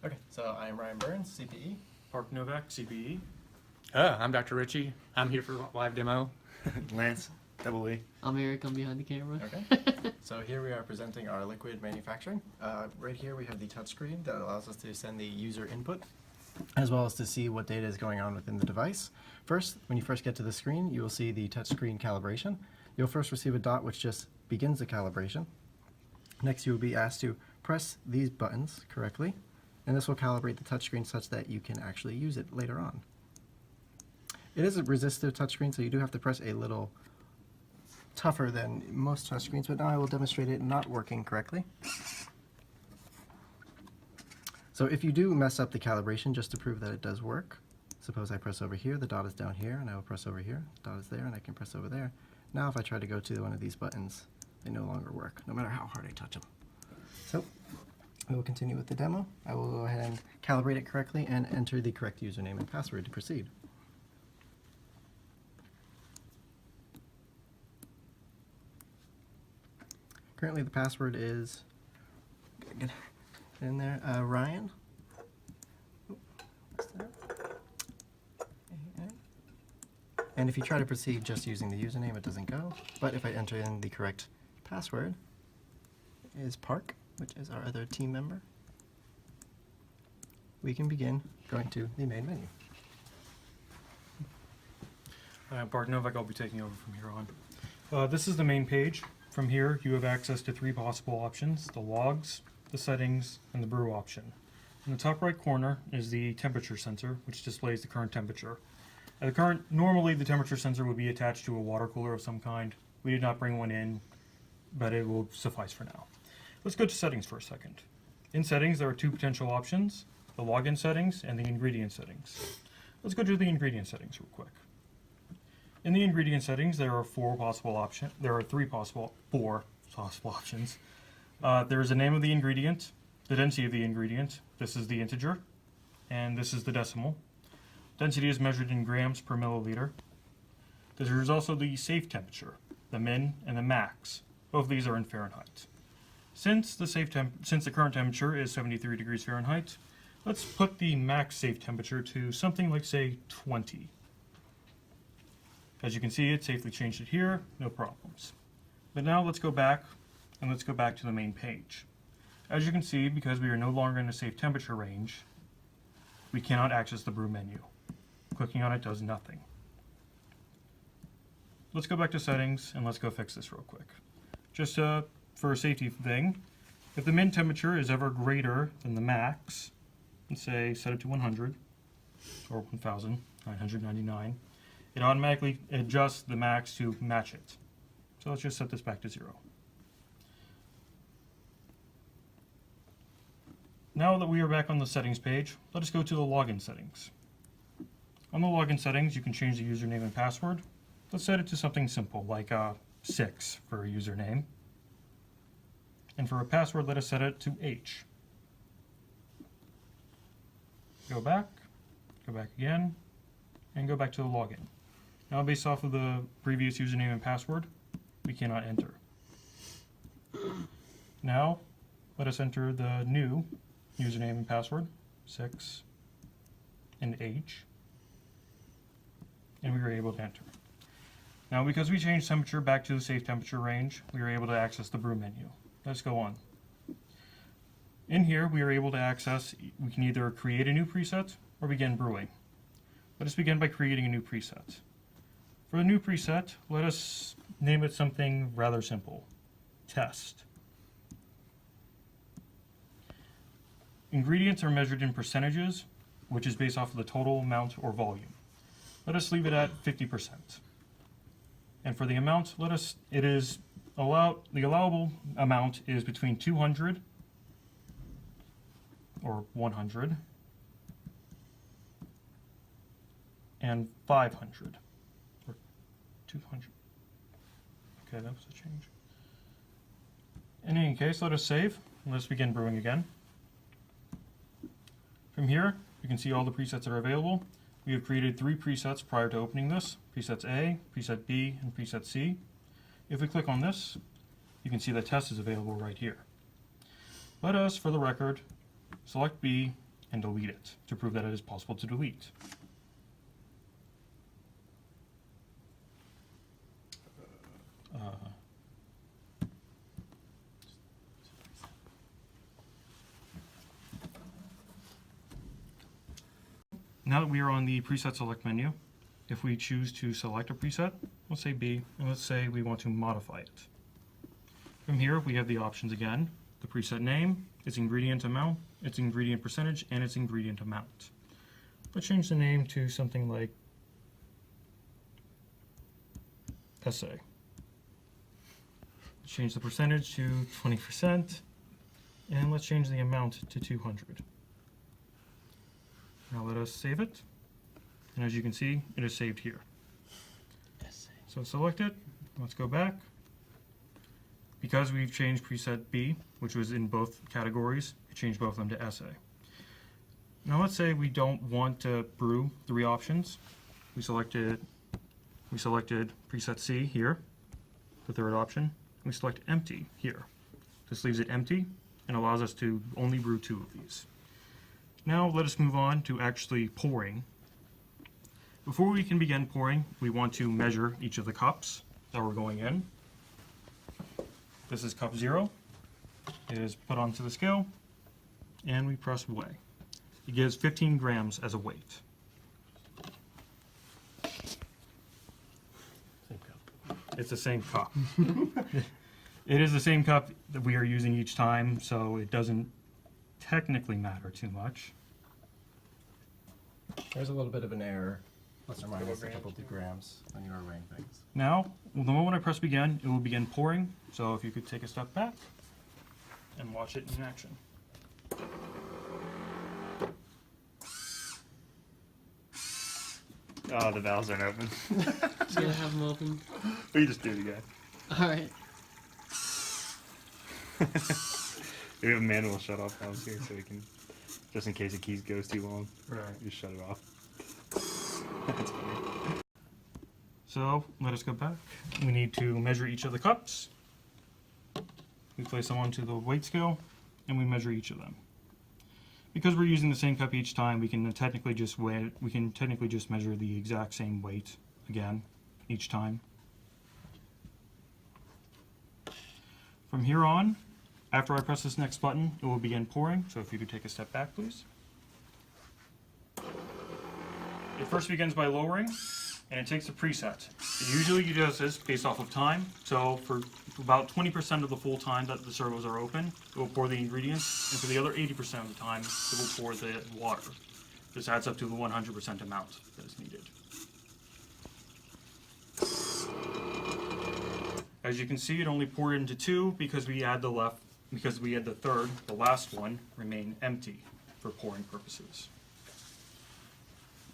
Okay, so I'm Ryan Burns, CPE. Park Novak, CPE. I'm Dr. Ritchie. I'm here for live demo. Lance, double E. I'm Eric, I'm behind the camera. Okay. So here we are presenting our liquid manufacturing. Right here we have the touchscreen that allows us to send the user input, as well as to see what data is going on within the device. First, when you first get to the screen, you will see the touchscreen calibration. You'll first receive a dot which just begins the calibration. Next, you will be asked to press these buttons correctly, and this will calibrate the touchscreen such that you can actually use it later on. It is a resistive touchscreen, so you do have to press a little tougher than most touchscreens, but now I will demonstrate it not working correctly. So if you do mess up the calibration, just to prove that it does work, suppose I press over here, the dot is down here, and I will press over here, the dot is there, and I can press over there. Now if I try to go to one of these buttons, they no longer work, no matter how hard I touch them. So we will continue with the demo. I will go ahead and calibrate it correctly and enter the correct username and password to proceed. Currently the password is, get in there, Ryan. What's that? And if you try to proceed just using the username, it doesn't go. But if I enter in the correct password, it is Park, which is our other team member, we can begin going to the main menu. I'm Park Novak, I'll be taking over from here on. This is the main page. From here, you have access to three possible options: the logs, the settings, and the brew option. In the top right corner is the temperature sensor, which displays the current temperature. Normally the temperature sensor would be attached to a water cooler of some kind. We did not bring one in, but it will suffice for now. Let's go to settings for a second. In settings, there are two potential options: the login settings and the ingredient settings. Let's go to the ingredient settings real quick. In the ingredient settings, there are four possible options. There are four possible options. There is the name of the ingredient, the density of the ingredient. This is the integer, and this is the decimal. Density is measured in grams per milliliter. There is also the safe temperature, the min and the max. Both of these are in Fahrenheit. Since the current temperature is 73 degrees Fahrenheit, let's put the max safe temperature to something like, say, 20. As you can see, it safely changed it here, no problems. But now let's go back, and let's go back to the main page. As you can see, because we are no longer in a safe temperature range, we cannot access the brew menu. Clicking on it does nothing. Let's go back to settings, and let's go fix this real quick. Just for a safety thing, if the min temperature is ever greater than the max, let's say set it to 100, or 1,999, it automatically adjusts the max to match it. So let's just set this back to 0. Now that we are back on the settings page, let us go to the login settings. On the login settings, you can change the username and password. Let's set it to something simple, like 6 for a username. And for a password, let us set it to H. Go back again, and go back to the login. Now, based off of the previous username and password, we cannot enter. Now, let us enter the new username and password, 6 and H, and we were able to enter. Now, because we changed temperature back to the safe temperature range, we were able to access the brew menu. Let's go on. In here, we are able to access, we can either create a new preset or begin brewing. Let us begin by creating a new preset. For the new preset, let us name it something rather simple: test. Ingredients are measured in percentages, which is based off of the total amount or volume. Let us leave it at 50%. And for the amount, the allowable amount is between 200 or 100 and 500 or 200. Okay, that was a change. In any case, let us save. Let's begin brewing again. From here, you can see all the presets that are available. We have created 3 presets prior to opening this: presets A, preset B, and preset C. If we click on this, you can see the test is available right here. Let us, for the record, select B and delete it to prove that it is possible to delete. Now that we are on the preset select menu, if we choose to select a preset, let's say B, and let's say we want to modify it. From here, we have the options again, the preset name, its ingredient amount, its ingredient percentage, and its ingredient amount. Let's change the name to something like SA. Let's change the percentage to 20%, and let's change the amount to 200. Now let us save it, and as you can see, it is saved here. So select it, let's go back. Because we've changed preset B, which was in both categories, it changed both of them to SA. Now let's say we don't want to brew 3 options. We selected preset C here, the third option. We select empty here. This leaves it empty and allows us to only brew 2 of these. Now let us move on to actually pouring. Before we can begin pouring, we want to measure each of the cups that we're going in. This is cup 0. It is put onto the scale, and we press weigh. It gives 15 grams as a weight. It's the same cup. It is the same cup that we are using each time, so it doesn't technically matter too much. There's a little bit of an error, plus or minus a couple of grams when you are weighing things. Now, the moment I press begin, it will begin pouring. So if you could take a step back and watch it in action. Oh, the valves aren't open. Just gonna have them open. We just do it again. Alright. We have a manual shut off valves here, so we can, just in case the keys goes too long, Right. just shut it off. That's funny. So let us go back. We need to measure each of the cups. We place them onto the weight scale, and we measure each of them. Because we're using the same cup each time, we can technically just weigh. We can technically just measure the exact same weight again each time. From here on, after I press this next button, it will begin pouring. So if you could take a step back, please. It first begins by lowering, and it takes a preset. It usually does this based off of time. So for about 20% of the full time that the servos are open, it will pour the ingredients, and for the other 80% of the time, it will pour the water. This adds up to the 100% amount that is needed. As you can see, it only poured into 2 because we had the third, the last one, remain empty for pouring purposes.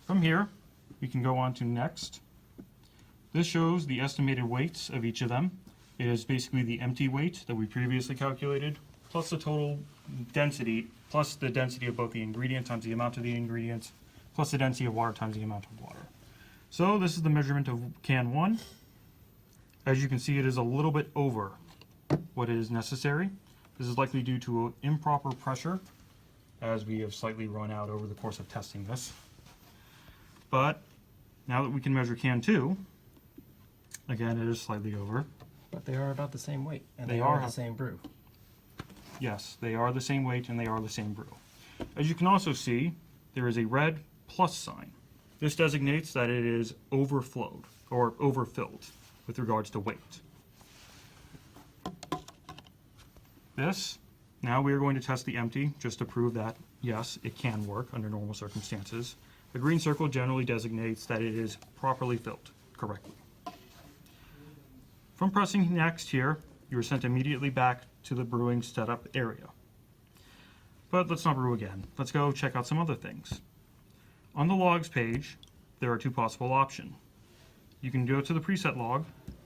From here, we can go on to next. This shows the estimated weights of each of them. It is basically the empty weight that we previously calculated, plus the total density, plus the density of both the ingredient times the amount of the ingredients, plus the density of water times the amount of water. So this is the measurement of can 1. As you can see, it is a little bit over what is necessary. This is likely due to improper pressure, as we have slightly run out over the course of testing this. But now that we can measure can 2, again, it is slightly over. But they are about the same weight, and They they are are. the same brew. Yes, they are the same weight and they are the same brew. As you can also see, there is a red plus sign. This designates that it is overflowed or overfilled with regards to weight. Now we are going to test the empty just to prove that, yes, it can work under normal circumstances. The green circle generally designates that it is properly filled correctly. From pressing next here, you are sent immediately back to the brewing setup area. But let's not brew again. Let's go check out some other things. On the logs page, there are 2 possible options. You can go to the preset log,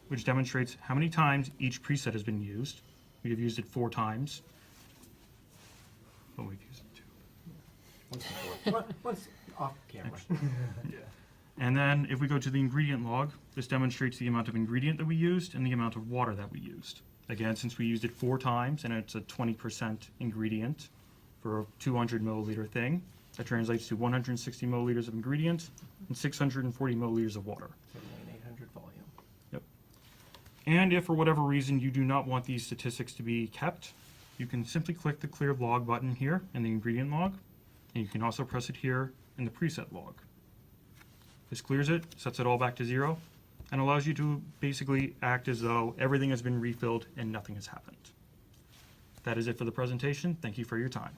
which demonstrates how many times each preset has been used. We have used it 4 times. But we've used it 2. What's off camera? And then if we go to the ingredient log, this demonstrates the amount of ingredient that we used and the amount of water that we used. Again, since we used it 4 times and it's a 20% ingredient for a 200 milliliter thing, That translates to 160 milliliters of ingredient and 640 milliliters of water. Totaling 800 volume. And if for whatever reason you do not want these statistics to be kept, you can simply click the clear log button here in the ingredient log, and you can also press it here in the preset log. This clears it, sets it all back to 0, and allows you to basically act as though everything has been refilled and nothing has happened. That is it for the presentation. Thank you for your time.